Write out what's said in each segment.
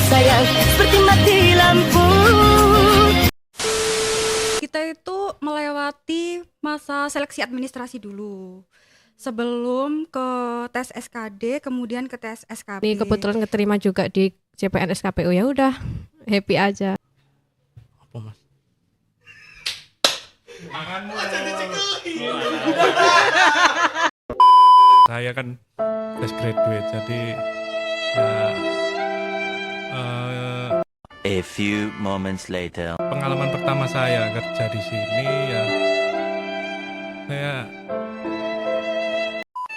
sayang seperti mati lampu. Kita itu melewati masa seleksi administrasi dulu sebelum ke tes SKD, kemudian ke tes SKP. Nih kebetulan keterima juga di CPN SKPU, ya udah happy aja. Apa mas? Saya kan fresh graduate, jadi ya A few moments later. pengalaman pertama saya kerja di sini ya saya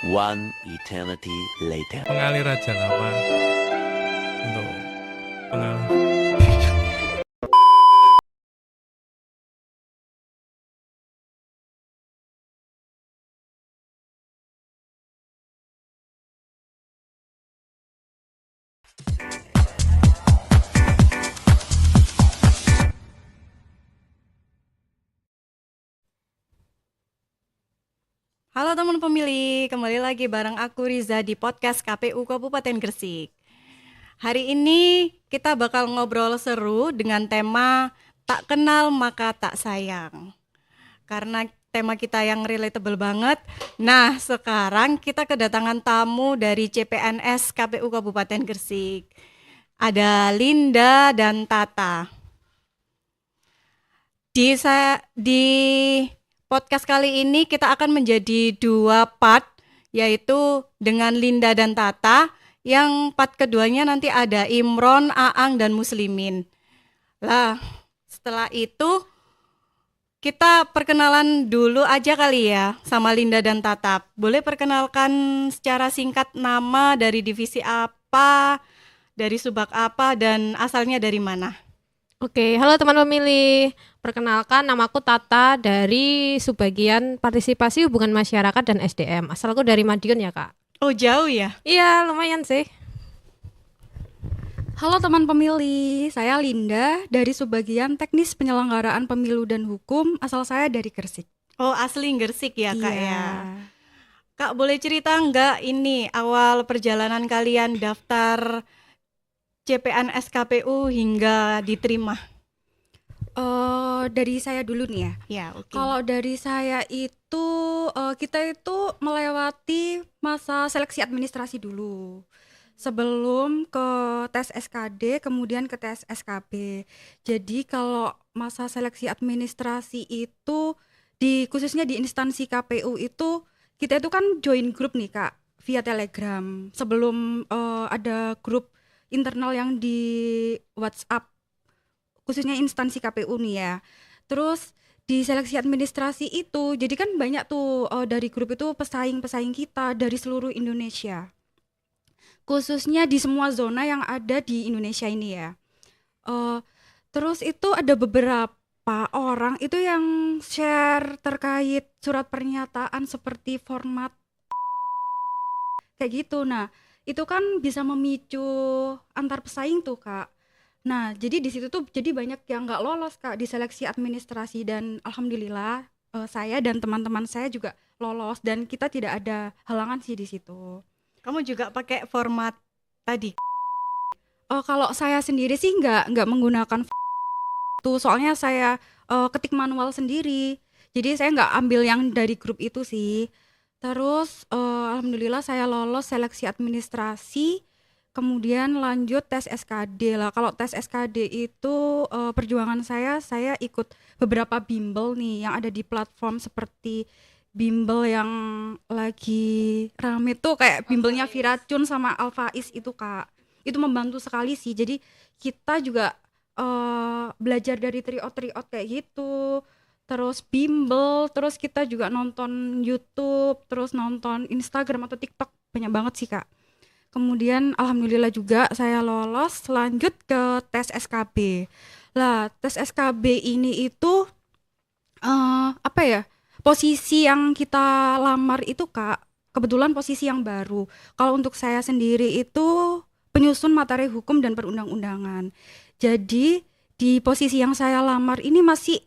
One eternity later. mengalir aja lah Pak, untuk pengalaman. Halo teman pemilih, kembali lagi bareng aku Riza di podcast KPU Kabupaten Gresik. Hari ini kita bakal ngobrol seru dengan tema tak kenal maka tak sayang. Karena tema kita yang relatable banget. Nah, sekarang kita kedatangan tamu dari CPNS KPU Kabupaten Gresik. Ada Linda dan Tata. Di podcast kali ini kita akan menjadi 2 part, yaitu dengan Linda dan Tata. Yang part keduanya nanti ada Imron, Aang, dan Muslimin. Lah, setelah itu kita perkenalan dulu aja kali ya sama Linda dan Tata. Boleh perkenalkan secara singkat nama, dari divisi apa, dari subak apa, dan asalnya dari mana? Oke, halo teman pemilih. Perkenalkan, namaku Tata dari Subbagian Partisipasi Hubungan Masyarakat dan SDM. Asalku dari Madiun ya, Kak. Oh, jauh ya? Iya, lumayan sih. Halo teman pemilih, saya Linda dari Subbagian Teknis Penyelenggaraan Pemilu dan Hukum, asal saya dari Gresik. Oh, asli Gresik ya, Kak ya? Kak, boleh cerita nggak ini awal perjalanan kalian daftar CPNS KPU hingga diterima? Dari saya dulu nih ya. Ya, oke. Kalau dari saya itu kita itu melewati masa seleksi administrasi dulu sebelum ke tes SKD, kemudian ke tes SKB. Jadi kalau masa seleksi administrasi itu khususnya di instansi KPU itu kita itu kan join grup nih Kak via Telegram sebelum ada grup internal yang di WhatsApp khususnya instansi KPU nih ya. Terus di seleksi administrasi itu jadi kan banyak tuh dari grup itu pesaing-pesaing kita dari seluruh Indonesia, khususnya di semua zona yang ada di Indonesia ini ya. Terus itu ada beberapa orang itu yang share terkait surat pernyataan seperti format kayak gitu. Nah itu kan bisa memicu antar pesaing tuh Kak. Nah, jadi di situ tuh jadi banyak yang nggak lolos Kak di seleksi administrasi, dan alhamdulillah saya dan teman-teman saya juga lolos dan kita tidak ada halangan sih di situ. Kamu juga pakai format tadi? Kalau saya sendiri sih nggak menggunakan itu, soalnya saya ketik manual sendiri. Jadi saya nggak ambil yang dari grup itu sih. Terus alhamdulillah saya lolos seleksi administrasi. Kemudian lanjut tes SKD lah. Kalau tes SKD itu perjuangan saya ikut beberapa bimbel nih yang ada di platform seperti bimbel yang lagi rame tuh kayak bimbelnya Viracun sama Alfaiz itu Kak. Itu membantu sekali sih. Jadi kita juga belajar dari tryout kayak gitu. Terus bimbel, terus kita juga nonton YouTube, terus nonton Instagram atau TikTok, banyak banget sih Kak. Kemudian alhamdulillah juga saya lolos lanjut ke tes SKB. Lah, tes SKB ini itu apa ya? Posisi yang kita lamar itu Kak, kebetulan posisi yang baru. Kalau untuk saya sendiri itu penyusun materi hukum dan perundang-undangan. Jadi di posisi yang saya lamar ini masih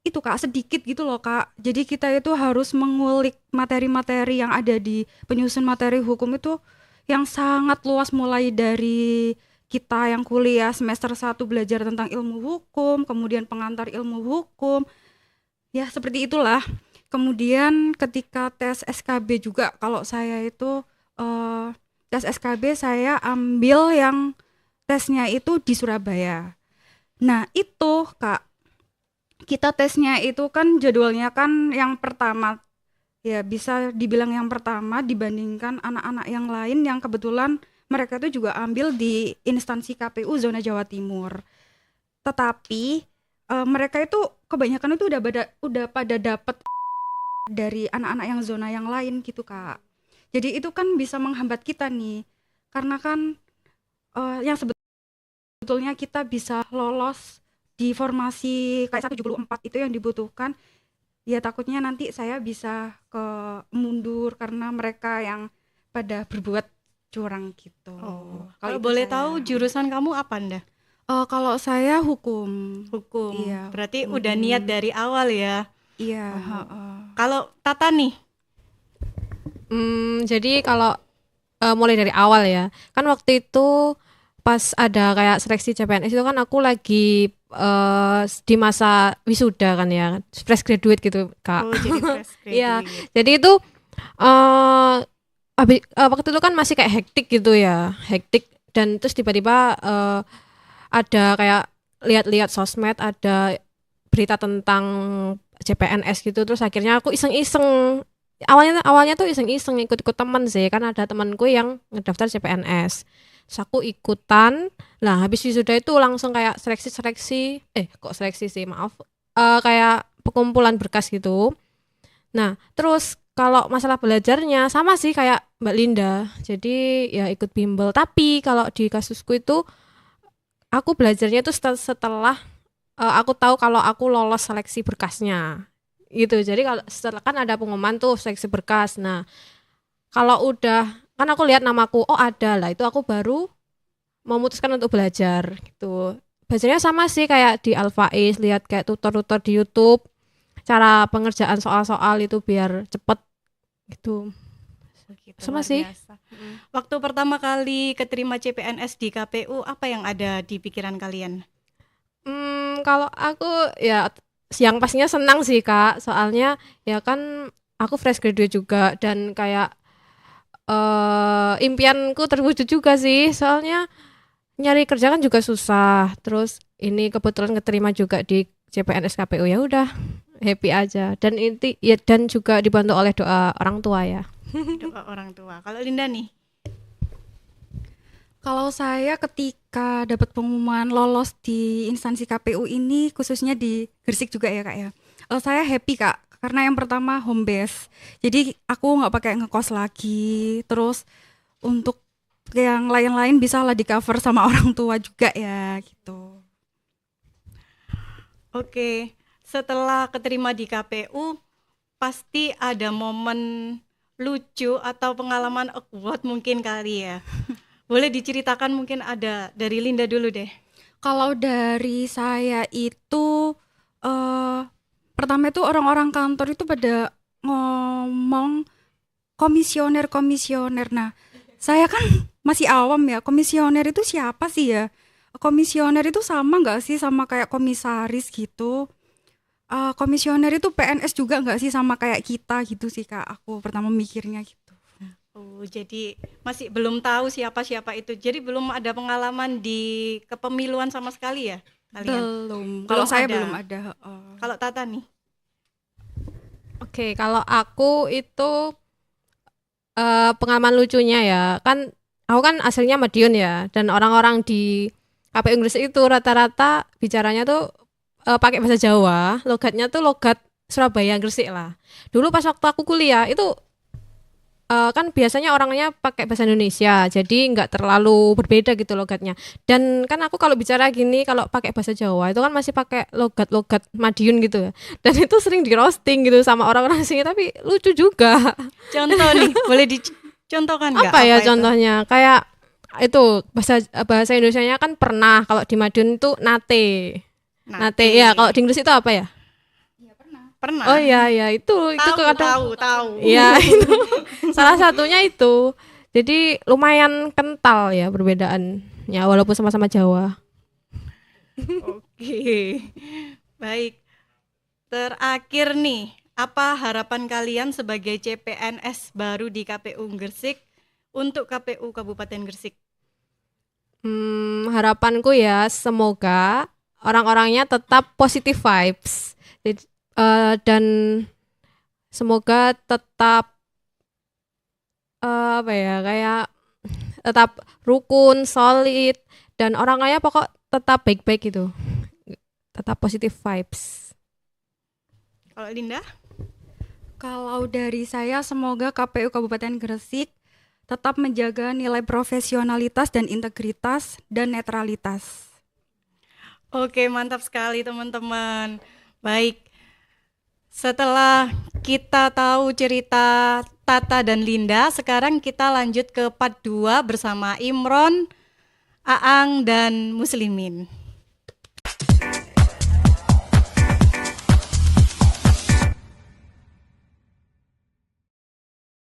itu Kak, sedikit gitu loh Kak. Jadi kita itu harus mengulik materi-materi yang ada di penyusun materi hukum itu yang sangat luas, mulai dari kita yang kuliah semester 1 belajar tentang ilmu hukum, kemudian pengantar ilmu hukum. Ya, seperti itulah. Kemudian ketika tes SKB juga, kalau saya itu tes SKB saya ambil yang tesnya itu di Surabaya. Nah, itu Kak, kita tesnya itu kan jadwalnya kan yang pertama, ya bisa dibilang yang pertama dibandingkan anak-anak yang lain yang kebetulan mereka itu juga ambil di instansi KPU zona Jawa Timur. Tetapi mereka itu kebanyakan itu udah pada dapat dari anak-anak yang zona yang lain gitu Kak. Jadi itu kan bisa menghambat kita nih, karena kan yang sebetulnya kita bisa lolos di formasi kayak 174 itu yang dibutuhkan, ya takutnya nanti saya bisa ke mundur karena mereka yang pada berbuat curang gitu. Kalau itu boleh saya. tahu jurusan kamu apa Nda? Kalau saya hukum. Hukum. Iya. Berarti udah niat dari awal ya. Iya. Kalau Tata nih, Jadi kalau mulai dari awal ya, kan waktu itu pas ada kayak seleksi CPNS itu kan aku lagi di masa wisuda kan ya, fresh graduate gitu Kak. jadi fresh Iya. graduate. Jadi itu waktu itu kan masih kayak hektik gitu ya, hektik, dan terus tiba-tiba ada kayak lihat-lihat sosmed, ada berita tentang CPNS gitu, terus akhirnya aku iseng-iseng. Awalnya tuh iseng-iseng ikut-ikut teman sih, kan ada temanku yang ngedaftar CPNS. Terus aku ikutan. Lah habis wisuda itu langsung kayak seleksi kayak pengumpulan berkas gitu. Nah, terus kalau masalah belajarnya sama sih kayak Mbak Linda. Jadi ya ikut bimbel, tapi kalau di kasusku itu aku belajarnya itu setelah aku tahu kalau aku lolos seleksi berkasnya. Gitu. Jadi kalau setelah kan ada pengumuman tuh seleksi berkas. Nah, kalau udah kan aku lihat namaku, oh ada lah, itu aku baru memutuskan untuk belajar gitu. Belajarnya sama sih kayak di Alfaiz, lihat kayak tutor-tutor di YouTube, cara pengerjaan soal-soal itu biar cepet gitu. Begitu, Sama luar sih. biasa. Waktu pertama kali keterima CPNS di KPU, apa yang ada di pikiran kalian? Kalau aku ya yang pastinya senang sih Kak, soalnya ya kan aku fresh graduate juga, dan kayak impianku terwujud juga sih, soalnya nyari kerja kan juga susah, terus ini kebetulan keterima juga di CPNS KPU, ya udah happy aja, dan dan juga dibantu oleh doa orang tua ya. Doa orang tua. Kalau Linda nih? Kalau saya ketika dapat pengumuman lolos di instansi KPU ini, khususnya di Gresik juga ya Kak ya, saya happy Kak, karena yang pertama home base, jadi aku nggak pakai ngekos lagi, terus untuk yang lain-lain bisa lah di cover sama orang tua juga ya gitu. Oke, setelah keterima di KPU, pasti ada momen lucu atau pengalaman awkward mungkin kali ya. Boleh diceritakan, mungkin ada dari Linda dulu deh. Kalau dari saya itu pertama itu orang-orang kantor itu pada ngomong komisioner. Nah, saya kan masih awam ya, komisioner itu siapa sih ya? Komisioner itu sama nggak sih sama kayak komisaris gitu? Komisioner itu PNS juga nggak sih sama kayak kita gitu sih Kak? Aku pertama mikirnya gitu. Oh, jadi masih belum tahu siapa-siapa itu. Jadi belum ada pengalaman di kepemiluan sama sekali ya kalian? Belum. Kalau Belum saya ada. belum ada. Kalau Tata nih? Oke, kalau aku itu pengalaman lucunya ya, kan aku kan aslinya Madiun ya, dan orang-orang di KPU Gresik itu rata-rata bicaranya tuh pakai bahasa Jawa, logatnya tuh logat Surabaya Gresik lah. Dulu pas waktu aku kuliah itu kan biasanya orangnya pakai bahasa Indonesia, jadi nggak terlalu berbeda gitu logatnya. Dan kan aku kalau bicara gini, kalau pakai bahasa Jawa itu kan masih pakai logat-logat Madiun gitu ya. Dan itu sering di roasting gitu sama orang-orang sini, tapi lucu juga. Contoh nih, boleh dicontohkan nggak? Apa ya itu? contohnya? Kayak itu bahasa Indonesianya kan pernah, kalau di Madiun itu nate. Nate ya, kalau di Inggris itu apa ya? Pernah. Oh iya ya, itu kadang tahu. ya itu salah satunya itu. Jadi lumayan kental ya perbedaan Ya walaupun sama-sama Jawa. Oke. Baik. Terakhir nih, apa harapan kalian sebagai CPNS baru di KPU Gresik untuk KPU Kabupaten Gresik? Harapanku ya semoga orang-orangnya tetap positive vibes. Dan semoga tetap apa ya, kayak tetap rukun, solid, dan orangnya pokok tetap baik-baik gitu. Tetap positive vibes. Kalau Linda? Kalau dari saya semoga KPU Kabupaten Gresik tetap menjaga nilai profesionalitas dan integritas dan netralitas. Oke, mantap sekali teman-teman. Baik. Setelah kita tahu cerita Tata dan Linda, sekarang kita lanjut ke part 2 bersama Imron, Aang, dan Muslimin.